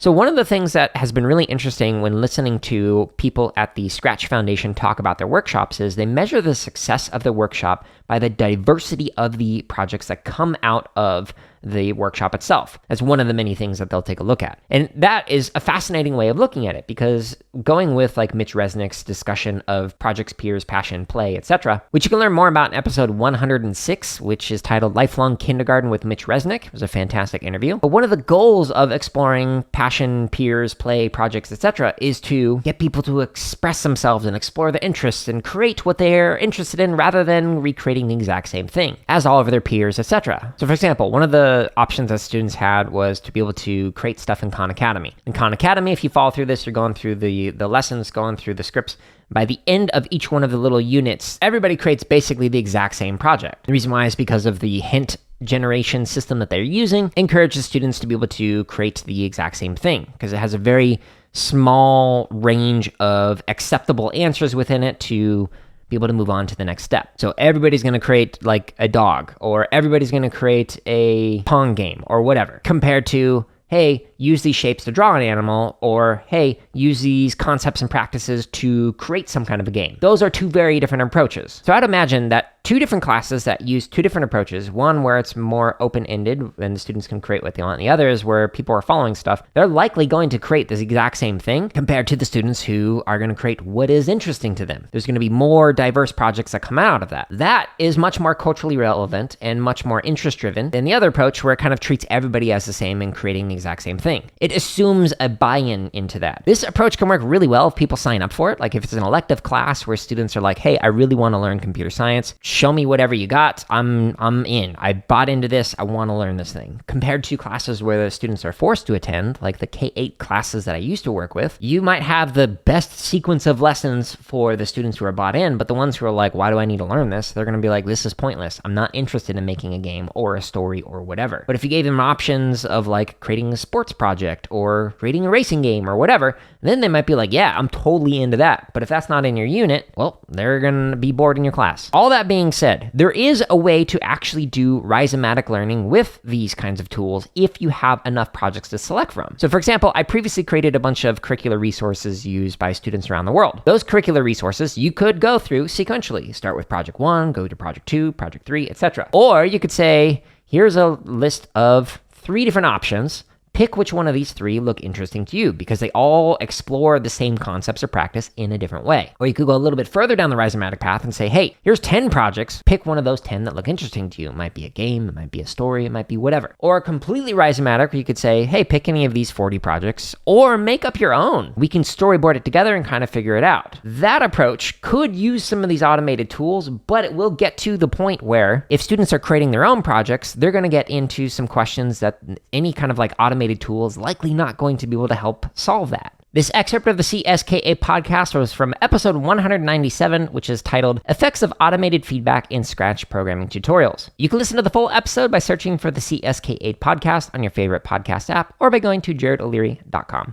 So one of the things that has been really interesting when listening to people at the Scratch Foundation talk about their workshops is they measure the success of the workshop by the diversity of the projects that come out of the workshop itself. That's one of the many things that they'll take a look at. And that is a fascinating way of looking at it, because going with like Mitch Resnick's discussion of projects, peers, passion, play, etc., which you can learn more about in episode 106, which is titled Lifelong Kindergarten with Mitch Resnick. It was a fantastic interview. But one of the goals of exploring passion, peers, play, projects, etc., is to get people to express themselves and explore their interests and create what they're interested in rather than recreating the exact same thing as all of their peers, etc. So for example, one of the options that students had was to be able to create stuff in Khan Academy. In Khan Academy, if you follow through this, you're going through the lessons, going through the scripts. By the end of each one of the little units, everybody creates basically the exact same project. The reason why is because of the hint generation system that they're using encourages students to be able to create the exact same thing, because it has a very small range of acceptable answers within it to be able to move on to the next step. So everybody's going to create like a dog, or everybody's going to create a Pong game or whatever, compared to, hey, use these shapes to draw an animal, or hey, use these concepts and practices to create some kind of a game. Those are two very different approaches. So I'd imagine that two different classes that use two different approaches, one where it's more open-ended and the students can create what they want, and the other is where people are following stuff, they're likely going to create this exact same thing compared to the students who are going to create what is interesting to them. There's going to be more diverse projects that come out of that. That is much more culturally relevant and much more interest-driven than the other approach where it kind of treats everybody as the same and creating the exact same thing. It assumes a buy-in into that. This approach can work really well if people sign up for it. Like if it's an elective class where students are like, hey, I really want to learn computer science. Show me whatever you got. I'm in. I bought into this. I want to learn this thing. Compared to classes where the students are forced to attend, like the K-8 classes that I used to work with, you might have the best sequence of lessons for the students who are bought in, but the ones who are like, why do I need to learn this? They're going to be like, this is pointless. I'm not interested in making a game or a story or whatever. But if you gave them options of like creating a sports project or creating a racing game or whatever, then they might be like, yeah, I'm totally into that. But if that's not in your unit, well, they're going to be bored in your class. All that being said, there is a way to actually do rhizomatic learning with these kinds of tools if you have enough projects to select from. So for example, I previously created a bunch of curricular resources used by students around the world. Those curricular resources you could go through sequentially. Start with project 1, go to project 2, project 3, etc. Or you could say, here's a list of 3 different options. Pick which one of these 3 look interesting to you, because they all explore the same concepts or practice in a different way. Or you could go a little bit further down the rhizomatic path and say, hey, here's 10 projects. Pick one of those 10 that look interesting to you. It might be a game, it might be a story, it might be whatever. Or completely rhizomatic, where you could say, hey, pick any of these 40 projects, or make up your own. We can storyboard it together and kind of figure it out. That approach could use some of these automated tools, but it will get to the point where if students are creating their own projects, they're going to get into some questions that any kind of like automated tool is likely not going to be able to help solve that. This excerpt of the CSKA podcast was from episode 197, which is titled Effects of Automated Feedback in Scratch Programming Tutorials. You can listen to the full episode by searching for the CSK8 podcast on your favorite podcast app or by going to jaredoleary.com.